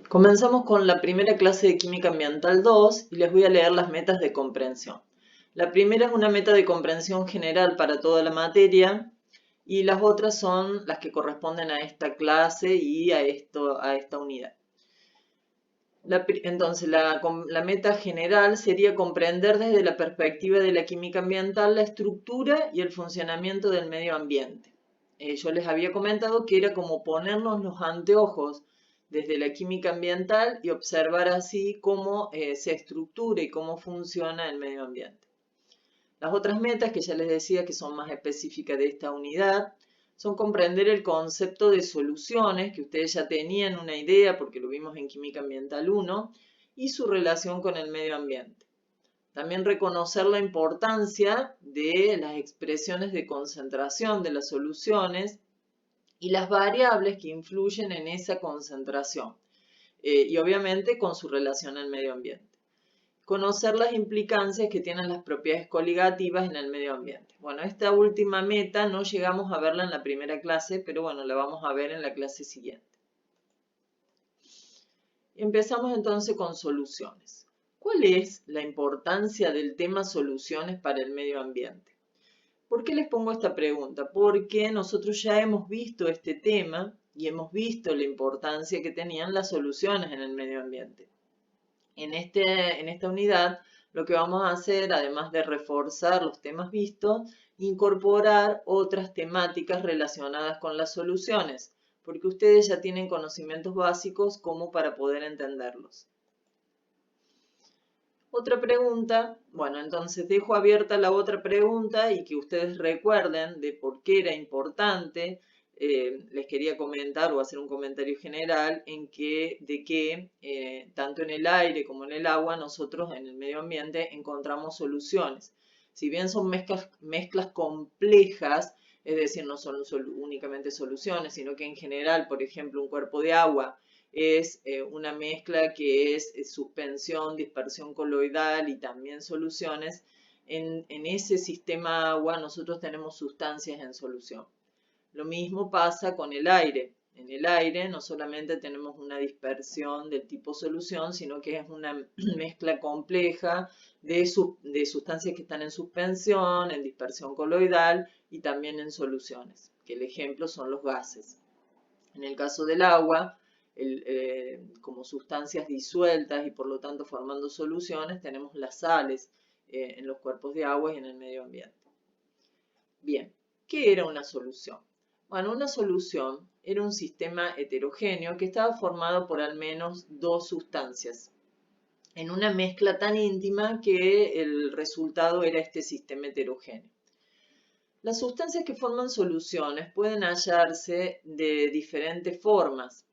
Comenzamos con la primera clase de Química Ambiental 2 y les voy a leer las metas de comprensión. La primera es una meta de comprensión general para toda la materia y las otras son las que corresponden a esta clase y a esta unidad. Entonces, la meta general sería comprender desde la perspectiva de la química ambiental la estructura y el funcionamiento del medio ambiente. Yo les había comentado que era como ponernos los anteojos desde la química ambiental y observar así cómo se estructura y cómo funciona el medio ambiente. Las otras metas que ya les decía que son más específicas de esta unidad son comprender el concepto de soluciones, que ustedes ya tenían una idea porque lo vimos en Química Ambiental 1, y su relación con el medio ambiente. También reconocer la importancia de las expresiones de concentración de las soluciones y las variables que influyen en esa concentración, y obviamente con su relación al medio ambiente. Conocer las implicancias que tienen las propiedades coligativas en el medio ambiente. Bueno, esta última meta no llegamos a verla en la primera clase, pero bueno, la vamos a ver en la clase siguiente. Empezamos entonces con soluciones. ¿Cuál es la importancia del tema soluciones para el medio ambiente? ¿Por qué les pongo esta pregunta? Porque nosotros ya hemos visto este tema y hemos visto la importancia que tenían las soluciones en el medio ambiente. En esta unidad lo que vamos a hacer, además de reforzar los temas vistos, incorporar otras temáticas relacionadas con las soluciones, porque ustedes ya tienen conocimientos básicos como para poder entenderlos. Otra pregunta, bueno, entonces dejo abierta la otra pregunta y que ustedes recuerden de por qué era importante. Les quería comentar o hacer un comentario general de que tanto en el aire como en el agua nosotros en el medio ambiente encontramos soluciones. Si bien son mezclas complejas, es decir, no son únicamente soluciones, sino que en general, por ejemplo, un cuerpo de agua es una mezcla que es suspensión, dispersión coloidal y también soluciones. En ese sistema agua nosotros tenemos sustancias en solución. Lo mismo pasa con el aire. En el aire no solamente tenemos una dispersión del tipo solución, sino que es una mezcla compleja de sustancias que están en suspensión, en dispersión coloidal y también en soluciones, que el ejemplo son los gases. En el caso del agua, como sustancias disueltas y por lo tanto formando soluciones, tenemos las sales en los cuerpos de agua y en el medio ambiente. Bien, ¿qué era una solución? Bueno, una solución era un sistema heterogéneo que estaba formado por al menos dos sustancias en una mezcla tan íntima que el resultado era este sistema heterogéneo. Las sustancias que forman soluciones pueden hallarse de diferentes formas.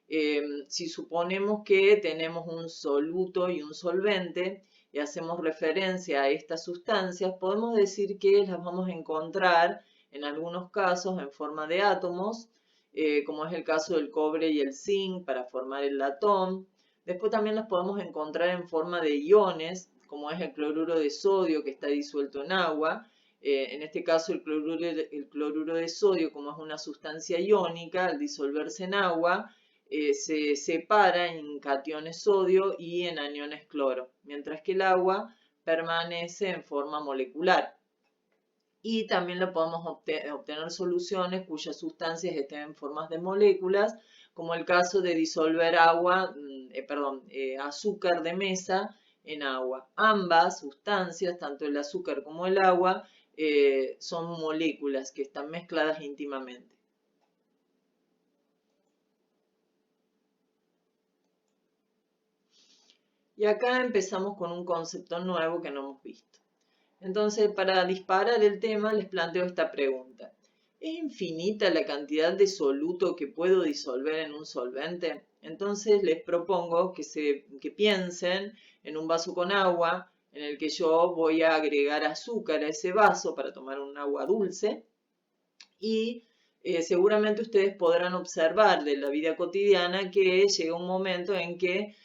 Si suponemos que tenemos un soluto y un solvente y hacemos referencia a estas sustancias, podemos decir que las vamos a encontrar en algunos casos en forma de átomos, como es el caso del cobre y el zinc para formar el latón. Después también las podemos encontrar en forma de iones, como es el cloruro de sodio que está disuelto en agua. En este caso el cloruro de sodio, como es una sustancia iónica, al disolverse en agua, se separa en cationes sodio y en aniones cloro, mientras que el agua permanece en forma molecular. Y también lo podemos obtener soluciones cuyas sustancias estén en formas de moléculas, como el caso de disolver azúcar de mesa en agua. Ambas sustancias, tanto el azúcar como el agua, son moléculas que están mezcladas íntimamente. Y acá empezamos con un concepto nuevo que no hemos visto. Entonces, para disparar el tema, les planteo esta pregunta. ¿Es infinita la cantidad de soluto que puedo disolver en un solvente? Entonces, les propongo que piensen en un vaso con agua en el que yo voy a agregar azúcar a ese vaso para tomar un agua dulce y seguramente ustedes podrán observar de la vida cotidiana que llega un momento en que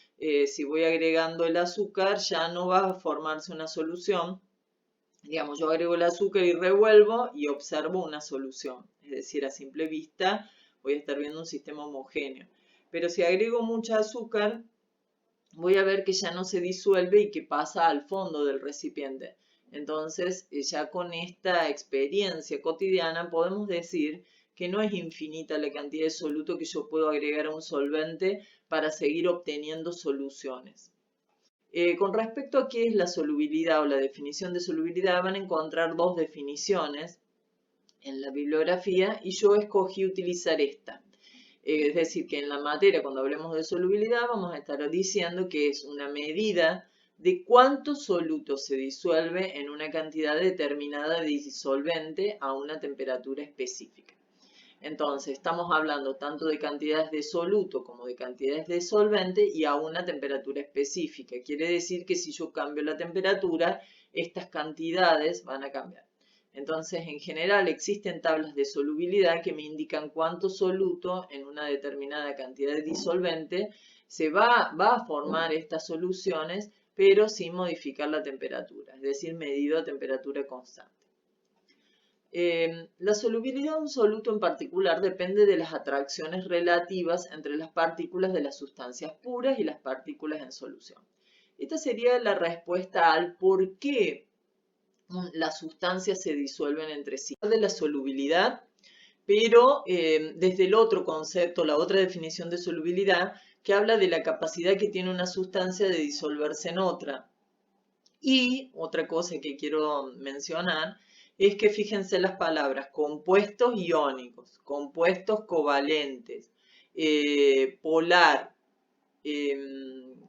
si voy agregando el azúcar ya no va a formarse una solución. Digamos, yo agrego el azúcar y revuelvo y observo una solución. Es decir, a simple vista voy a estar viendo un sistema homogéneo. Pero si agrego mucha azúcar, voy a ver que ya no se disuelve y que pasa al fondo del recipiente. Entonces, ya con esta experiencia cotidiana podemos decir que no es infinita la cantidad de soluto que yo puedo agregar a un solvente para seguir obteniendo soluciones. Con respecto a qué es la solubilidad o la definición de solubilidad, van a encontrar dos definiciones en la bibliografía y yo escogí utilizar esta. Es decir, que en la materia, cuando hablemos de solubilidad, vamos a estar diciendo que es una medida de cuánto soluto se disuelve en una cantidad determinada de disolvente a una temperatura específica. Entonces, estamos hablando tanto de cantidades de soluto como de cantidades de solvente y a una temperatura específica. Quiere decir que si yo cambio la temperatura, estas cantidades van a cambiar. Entonces, en general, existen tablas de solubilidad que me indican cuánto soluto en una determinada cantidad de disolvente se va a formar estas soluciones, pero sin modificar la temperatura, es decir, medido a temperatura constante. La solubilidad de un soluto en particular depende de las atracciones relativas entre las partículas de las sustancias puras y las partículas en solución. Esta sería la respuesta al por qué las sustancias se disuelven entre sí. De la solubilidad, pero desde el otro concepto, la otra definición de solubilidad, que habla de la capacidad que tiene una sustancia de disolverse en otra. Y otra cosa que quiero mencionar es que fíjense las palabras compuestos iónicos, compuestos covalentes, polar,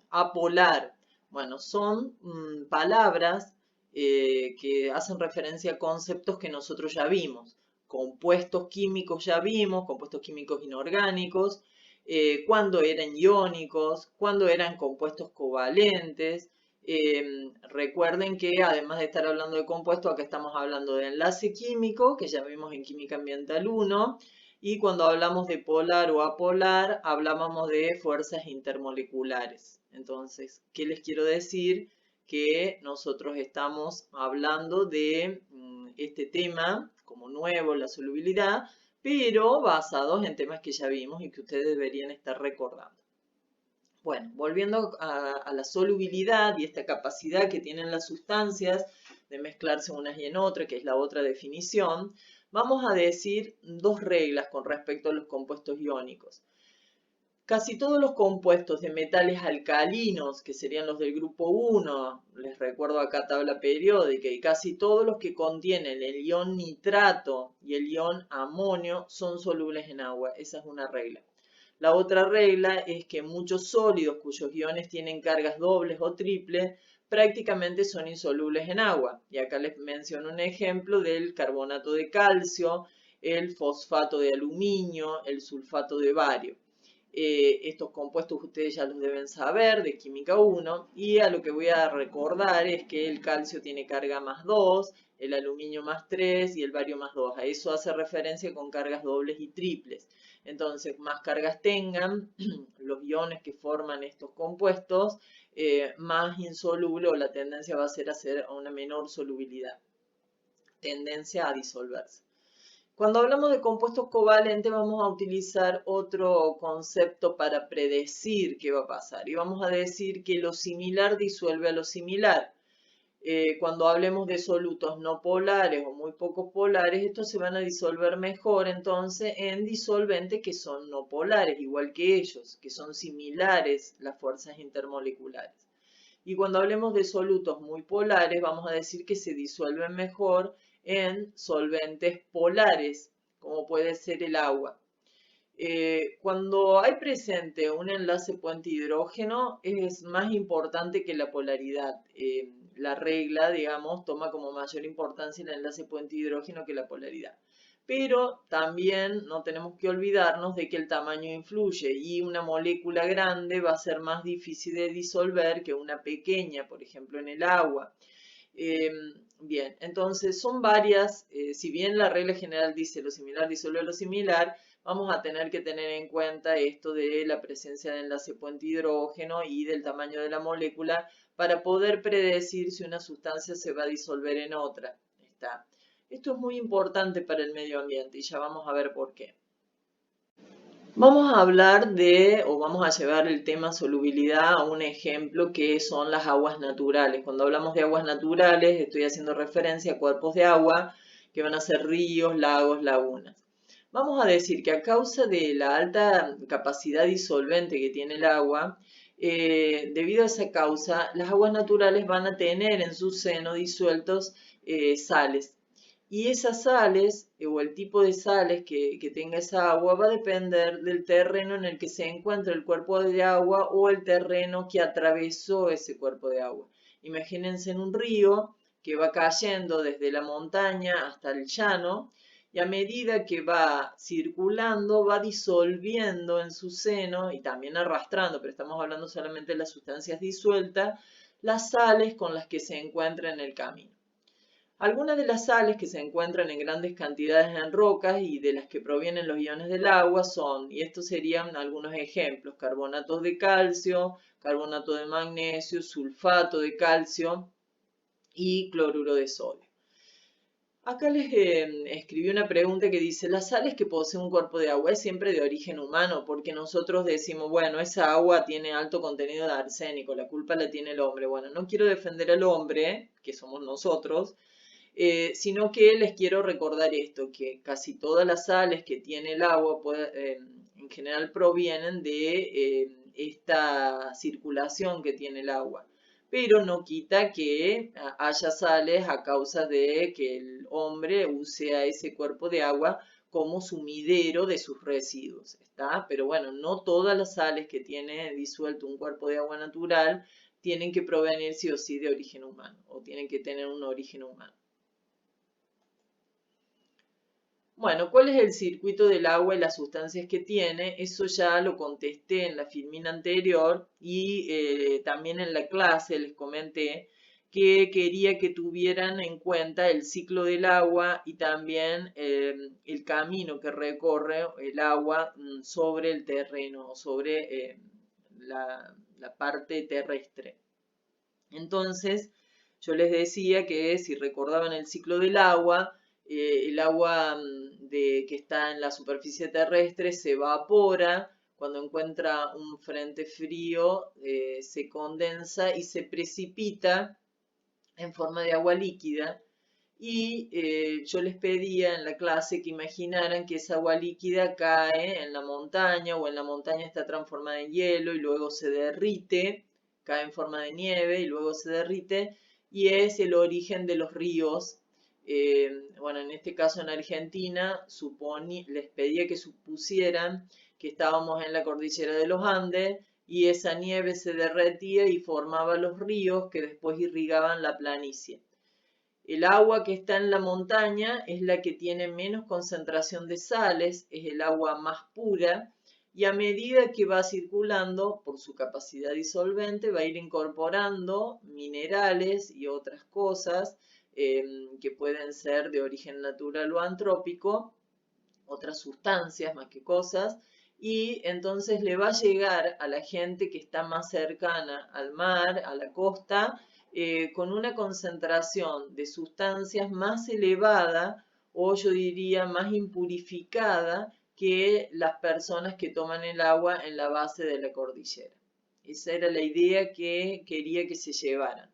apolar. Bueno, son palabras que hacen referencia a conceptos que nosotros ya vimos. Compuestos químicos ya vimos, compuestos químicos inorgánicos, cuando eran iónicos, cuando eran compuestos covalentes. Recuerden que además de estar hablando de compuestos, acá estamos hablando de enlace químico, que ya vimos en Química Ambiental 1, y cuando hablamos de polar o apolar, hablábamos de fuerzas intermoleculares. Entonces, ¿qué les quiero decir? Que nosotros estamos hablando de este tema como nuevo, la solubilidad, pero basados en temas que ya vimos y que ustedes deberían estar recordando. Bueno, volviendo a la solubilidad y esta capacidad que tienen las sustancias de mezclarse unas y en otras, que es la otra definición, vamos a decir dos reglas con respecto a los compuestos iónicos. Casi todos los compuestos de metales alcalinos, que serían los del grupo 1, les recuerdo acá tabla periódica, y casi todos los que contienen el ion nitrato y el ion amonio son solubles en agua. Esa es una regla. La otra regla es que muchos sólidos cuyos iones tienen cargas dobles o triples prácticamente son insolubles en agua. Y acá les menciono un ejemplo del carbonato de calcio, el fosfato de aluminio, el sulfato de bario. Estos compuestos ustedes ya los deben saber de Química 1 y a lo que voy a recordar es que el calcio tiene carga más 2, el aluminio más 3 y el bario más 2. A eso hace referencia con cargas dobles y triples. Entonces, más cargas tengan los iones que forman estos compuestos, más insoluble o la tendencia va a ser a una menor solubilidad, tendencia a disolverse. Cuando hablamos de compuestos covalentes vamos a utilizar otro concepto para predecir qué va a pasar y vamos a decir que lo similar disuelve a lo similar. Cuando hablemos de solutos no polares o muy poco polares, estos se van a disolver mejor entonces en disolventes que son no polares, igual que ellos, que son similares las fuerzas intermoleculares. Y cuando hablemos de solutos muy polares, vamos a decir que se disuelven mejor en solventes polares, como puede ser el agua. Cuando hay presente un enlace puente hidrógeno, es más importante que la polaridad. La regla, digamos, toma como mayor importancia el enlace puente hidrógeno que la polaridad. Pero también no tenemos que olvidarnos de que el tamaño influye y una molécula grande va a ser más difícil de disolver que una pequeña, por ejemplo en el agua. Bien, entonces son varias, si bien la regla general dice lo similar disuelve lo similar, vamos a tener que tener en cuenta esto de la presencia de enlace puente hidrógeno y del tamaño de la molécula para poder predecir si una sustancia se va a disolver en otra. Esto es muy importante para el medio ambiente y ya vamos a ver por qué. Vamos a hablar de, o vamos a llevar el tema solubilidad a un ejemplo que son las aguas naturales. Cuando hablamos de aguas naturales, estoy haciendo referencia a cuerpos de agua que van a ser ríos, lagos, lagunas. Vamos a decir que a causa de la alta capacidad disolvente que tiene el agua, debido a esa causa, las aguas naturales van a tener en su seno disueltos sales. Y esas sales o el tipo de sales que tenga esa agua va a depender del terreno en el que se encuentra el cuerpo de agua o el terreno que atravesó ese cuerpo de agua. Imagínense en un río que va cayendo desde la montaña hasta el llano y a medida que va circulando va disolviendo en su seno y también arrastrando, pero estamos hablando solamente de las sustancias disueltas, las sales con las que se encuentra en el camino. Algunas de las sales que se encuentran en grandes cantidades en rocas y de las que provienen los iones del agua son, y estos serían algunos ejemplos, carbonatos de calcio, carbonato de magnesio, sulfato de calcio y cloruro de sodio. Acá les escribí una pregunta que dice, ¿las sales que posee un cuerpo de agua es siempre de origen humano? Porque nosotros decimos, bueno, esa agua tiene alto contenido de arsénico, la culpa la tiene el hombre. Bueno, no quiero defender al hombre, que somos nosotros, sino que les quiero recordar esto, que casi todas las sales que tiene el agua en general provienen de esta circulación que tiene el agua, pero no quita que haya sales a causa de que el hombre use a ese cuerpo de agua como sumidero de sus residuos, ¿está? Pero bueno, no todas las sales que tiene disuelto un cuerpo de agua natural tienen que provenir sí o sí de origen humano o tienen que tener un origen humano. Bueno, ¿cuál es el circuito del agua y las sustancias que tiene? Eso ya lo contesté en la filmina anterior y también en la clase les comenté que quería que tuvieran en cuenta el ciclo del agua y también el camino que recorre el agua sobre el terreno, sobre la parte terrestre. Entonces, yo les decía que si recordaban el ciclo del agua, el agua que está en la superficie terrestre se evapora, cuando encuentra un frente frío se condensa y se precipita en forma de agua líquida. Y yo les pedía en la clase que imaginaran que esa agua líquida cae en la montaña o en la montaña está transformada en hielo y luego se derrite, cae en forma de nieve y luego se derrite y es el origen de los ríos. Bueno, en este caso en Argentina les pedía que supusieran que estábamos en la cordillera de los Andes y esa nieve se derretía y formaba los ríos que después irrigaban la planicie. El agua que está en la montaña es la que tiene menos concentración de sales, es el agua más pura y a medida que va circulando por su capacidad disolvente va a ir incorporando minerales y otras cosas que pueden ser de origen natural o antrópico, otras sustancias más que cosas, y entonces le va a llegar a la gente que está más cercana al mar, a la costa, con una concentración de sustancias más elevada o yo diría más impurificada que las personas que toman el agua en la base de la cordillera. Esa era la idea que quería que se llevaran.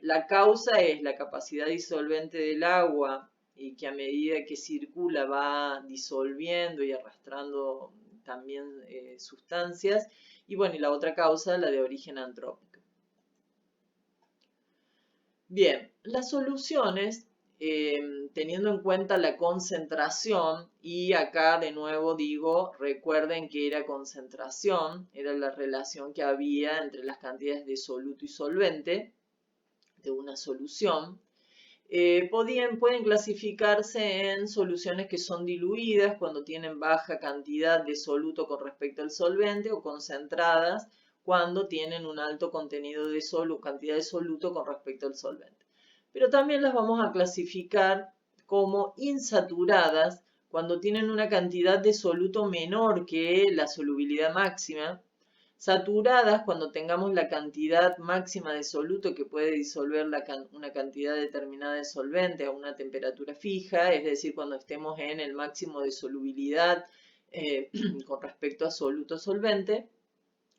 La causa es la capacidad disolvente del agua y que a medida que circula va disolviendo y arrastrando también sustancias. Y bueno, y la otra causa, la de origen antrópico. Bien, las soluciones, teniendo en cuenta la concentración, y acá de nuevo digo, recuerden que era concentración, era la relación que había entre las cantidades de soluto y solvente de una solución. Pueden clasificarse en soluciones que son diluidas cuando tienen baja cantidad de soluto con respecto al solvente o concentradas cuando tienen un alto contenido de cantidad de soluto con respecto al solvente. Pero también las vamos a clasificar como insaturadas cuando tienen una cantidad de soluto menor que la solubilidad máxima, saturadas cuando tengamos la cantidad máxima de soluto que puede disolver una cantidad determinada de solvente a una temperatura fija, es decir, cuando estemos en el máximo de solubilidad con respecto a soluto solvente,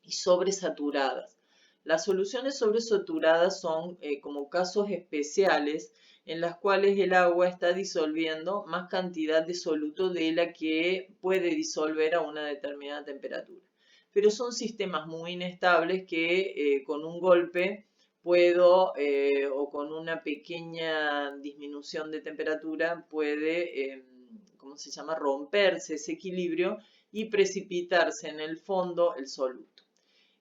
y sobresaturadas. Las soluciones sobresaturadas son como casos especiales en las cuales el agua está disolviendo más cantidad de soluto de la que puede disolver a una determinada temperatura. Pero son sistemas muy inestables que con un golpe puedo o con una pequeña disminución de temperatura puede, ¿cómo se llama?, romperse ese equilibrio y precipitarse en el fondo el soluto.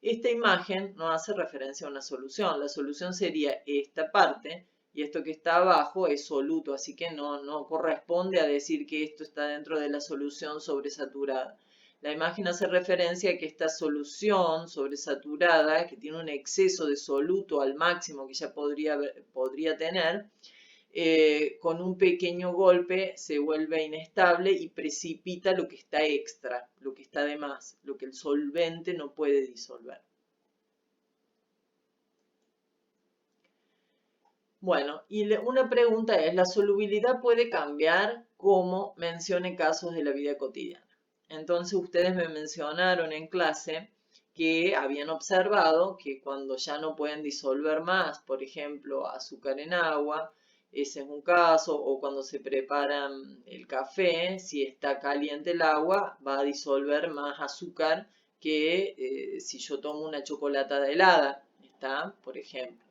Esta imagen no hace referencia a una solución. La solución sería esta parte y esto que está abajo es soluto, así que no corresponde a decir que esto está dentro de la solución sobresaturada. La imagen hace referencia a que esta solución sobresaturada, que tiene un exceso de soluto al máximo que ya podría tener, con un pequeño golpe se vuelve inestable y precipita lo que está extra, lo que está de más, lo que el solvente no puede disolver. Bueno, y una pregunta es, ¿la solubilidad puede cambiar? Como mencione casos de la vida cotidiana. Entonces ustedes me mencionaron en clase que habían observado que cuando ya no pueden disolver más, por ejemplo, azúcar en agua, ese es un caso, o cuando se prepara el café, si está caliente el agua, va a disolver más azúcar que si yo tomo una chocolatada helada, ¿está? Por ejemplo.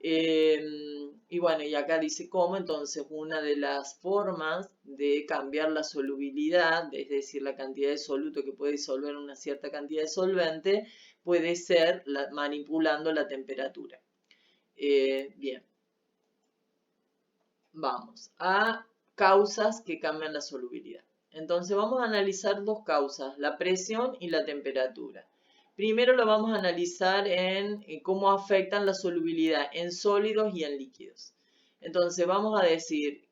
Y bueno, y acá dice cómo, entonces una de las formas de cambiar la solubilidad, es decir, la cantidad de soluto que puede disolver una cierta cantidad de solvente, puede ser manipulando la temperatura. Bien, vamos a causas que cambian la solubilidad. Entonces vamos a analizar dos causas, la presión y la temperatura. Primero lo vamos a analizar en cómo afectan la solubilidad en sólidos y en líquidos. Entonces vamos a decir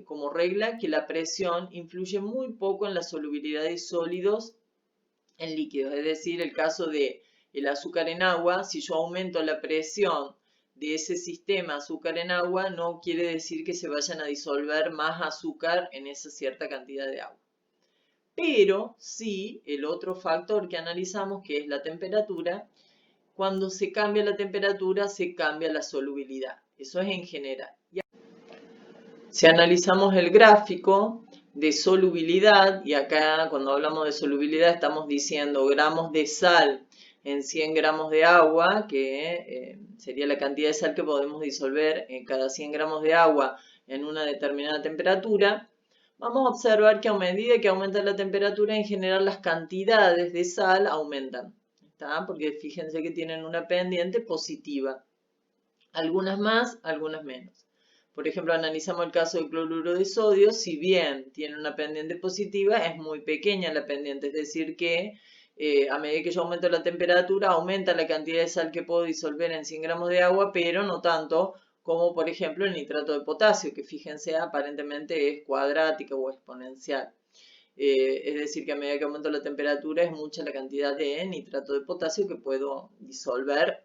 como regla que la presión influye muy poco en la solubilidad de sólidos en líquidos. Es decir, el caso de el azúcar en agua, si yo aumento la presión de ese sistema azúcar en agua, no quiere decir que se vayan a disolver más azúcar en esa cierta cantidad de agua. Pero sí, el otro factor que analizamos, que es la temperatura, cuando se cambia la temperatura, se cambia la solubilidad. Eso es en general. Si analizamos el gráfico de solubilidad, y acá cuando hablamos de solubilidad estamos diciendo gramos de sal en 100 gramos de agua, que sería la cantidad de sal que podemos disolver en cada 100 gramos de agua en una determinada temperatura, vamos a observar que a medida que aumenta la temperatura, en general las cantidades de sal aumentan, ¿está? Porque fíjense que tienen una pendiente positiva. Algunas más, algunas menos. Por ejemplo, analizamos el caso del cloruro de sodio. Si bien tiene una pendiente positiva, es muy pequeña la pendiente. Es decir que a medida que yo aumento la temperatura, aumenta la cantidad de sal que puedo disolver en 100 gramos de agua, pero no tanto como por ejemplo el nitrato de potasio, que fíjense aparentemente es cuadrática o exponencial. Es decir, que a medida que aumento la temperatura es mucha la cantidad de nitrato de potasio que puedo disolver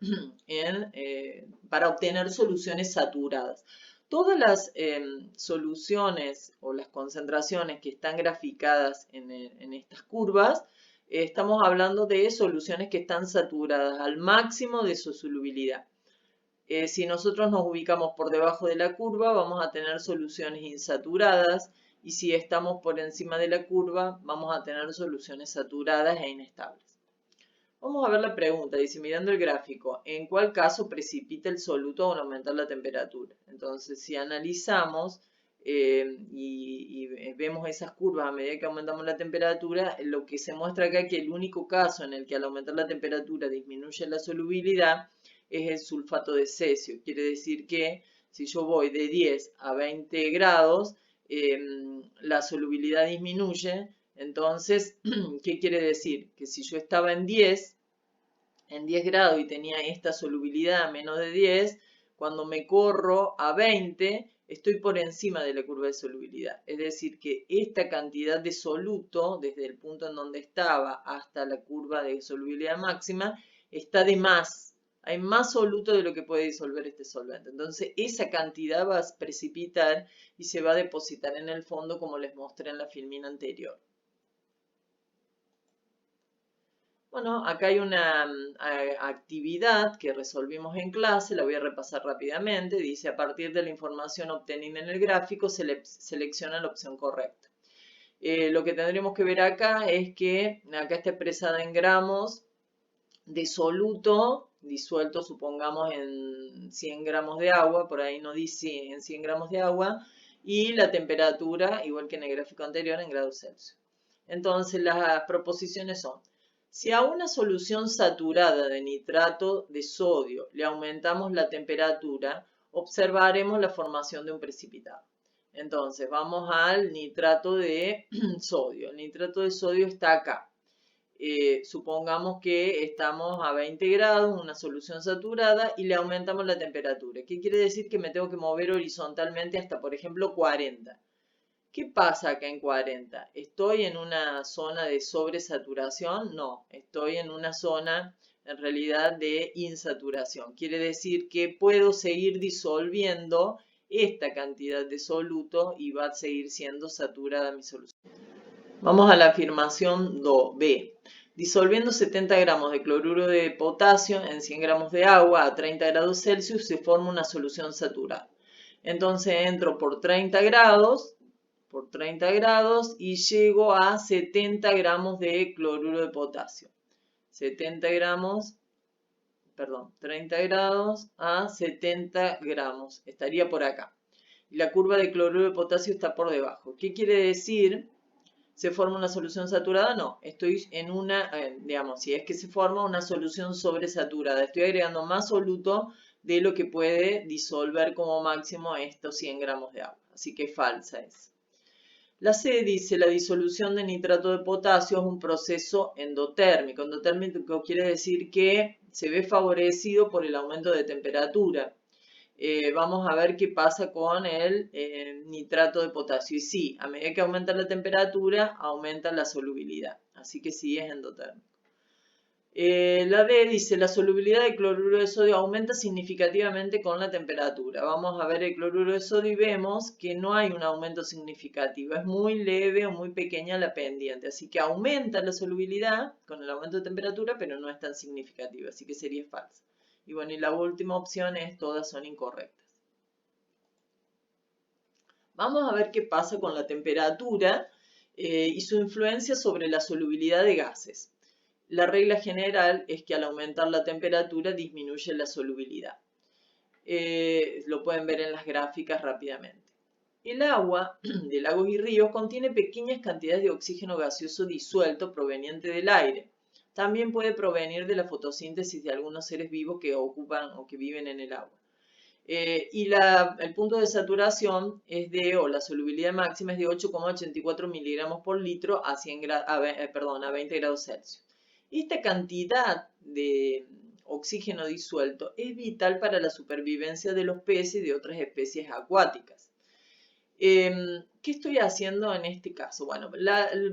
para obtener soluciones saturadas. Todas las soluciones o las concentraciones que están graficadas en estas curvas, estamos hablando de soluciones que están saturadas al máximo de su solubilidad. Si nosotros nos ubicamos por debajo de la curva, vamos a tener soluciones insaturadas, y si estamos por encima de la curva, vamos a tener soluciones saturadas e inestables. Vamos a ver la pregunta, dice, mirando el gráfico, ¿en cuál caso precipita el soluto al aumentar la temperatura? Entonces, si analizamos y vemos esas curvas a medida que aumentamos la temperatura, lo que se muestra acá es que el único caso en el que al aumentar la temperatura disminuye la solubilidad es el sulfato de cesio. Quiere decir que si yo voy de 10 a 20 grados, la solubilidad disminuye. Entonces, ¿qué quiere decir? Que si yo estaba en 10 grados y tenía esta solubilidad a menos de 10, cuando me corro a 20, estoy por encima de la curva de solubilidad. Es decir, que esta cantidad de soluto, desde el punto en donde estaba hasta la curva de solubilidad máxima, está de más. Hay más soluto de lo que puede disolver este solvente. Entonces, esa cantidad va a precipitar y se va a depositar en el fondo, como les mostré en la filmina anterior. Bueno, acá hay una actividad que resolvimos en clase, la voy a repasar rápidamente. Dice, a partir de la información obtenida en el gráfico, selecciona la opción correcta. Lo que tendremos que ver acá es que acá está expresada en gramos de soluto, disuelto supongamos en 100 gramos de agua, por ahí no dice en 100 gramos de agua, y la temperatura, igual que en el gráfico anterior, en grados Celsius. Entonces las proposiciones son, si a una solución saturada de nitrato de sodio le aumentamos la temperatura, observaremos la formación de un precipitado. Entonces vamos al nitrato de sodio. El nitrato de sodio está acá. Supongamos que estamos a 20 grados, una solución saturada, y le aumentamos la temperatura. ¿Qué quiere decir? Que me tengo que mover horizontalmente hasta, por ejemplo, 40. ¿Qué pasa acá en 40? ¿Estoy en una zona de sobresaturación? No, estoy en una zona en realidad de insaturación. Quiere decir que puedo seguir disolviendo esta cantidad de soluto y va a seguir siendo saturada mi solución. Vamos a la afirmación 2b. Disolviendo 70 gramos de cloruro de potasio en 100 gramos de agua a 30 grados Celsius se forma una solución saturada. Entonces entro por 30 grados y llego a 70 gramos de cloruro de potasio. 70 gramos, perdón, 30 grados a 70 gramos. Estaría por acá. Y la curva de cloruro de potasio está por debajo. ¿Qué quiere decir? ¿Se forma una solución saturada? No, estoy en una, digamos, si es que se forma una solución sobresaturada. Estoy agregando más soluto de lo que puede disolver como máximo estos 100 gramos de agua. Así que falsa es. La C dice, la disolución de nitrato de potasio es un proceso endotérmico. Endotérmico quiere decir que se ve favorecido por el aumento de temperatura. Vamos a ver qué pasa con el nitrato de potasio. Y sí, a medida que aumenta la temperatura, aumenta la solubilidad. Así que sí es endotérmico. La D dice, la solubilidad de cloruro de sodio aumenta significativamente con la temperatura. Vamos a ver el cloruro de sodio y vemos que no hay un aumento significativo. Es muy leve o muy pequeña la pendiente. Así que aumenta la solubilidad con el aumento de temperatura, pero no es tan significativa. Así que sería falsa. Y bueno, y la última opción es todas son incorrectas. Vamos a ver qué pasa con la temperatura y su influencia sobre la solubilidad de gases. La regla general es que al aumentar la temperatura disminuye la solubilidad. Lo pueden ver en las gráficas rápidamente. El agua de lagos y ríos contiene pequeñas cantidades de oxígeno gaseoso disuelto proveniente del aire. También puede provenir de la fotosíntesis de algunos seres vivos que ocupan o que viven en el agua. El punto de saturación es o la solubilidad máxima es de 8,84 miligramos por litro a 20 grados Celsius. Esta cantidad de oxígeno disuelto es vital para la supervivencia de los peces y de otras especies acuáticas. ¿Qué estoy haciendo en este caso? Bueno,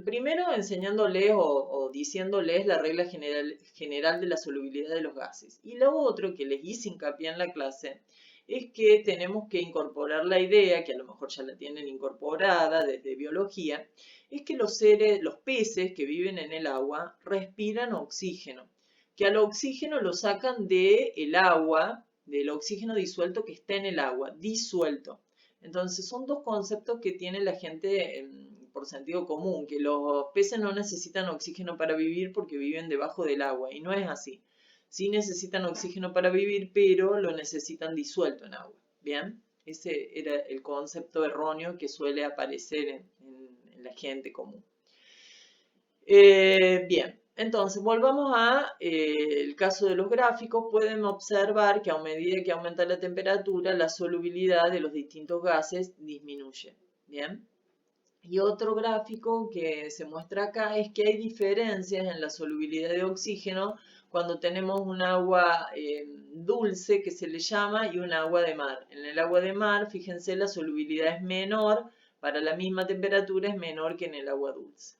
primero enseñándoles o diciéndoles la regla general de la solubilidad de los gases. Y lo otro que les hice hincapié en la clase es que tenemos que incorporar la idea, que a lo mejor ya la tienen incorporada desde biología, es que los peces que viven en el agua respiran oxígeno, que al oxígeno lo sacan del agua, del oxígeno disuelto que está en el agua, disuelto. Entonces son dos conceptos que tiene la gente por sentido común, que los peces no necesitan oxígeno para vivir porque viven debajo del agua, y no es así. Sí necesitan oxígeno para vivir, pero lo necesitan disuelto en agua. ¿Bien? Ese era el concepto erróneo que suele aparecer en la gente común. Bien, entonces volvamos al caso de los gráficos. Pueden observar que a medida que aumenta la temperatura, la solubilidad de los distintos gases disminuye. Bien. Y otro gráfico que se muestra acá es que hay diferencias en la solubilidad de oxígeno cuando tenemos un agua dulce, que se le llama, y un agua de mar. En el agua de mar, fíjense, la solubilidad es menor, para la misma temperatura es menor que en el agua dulce.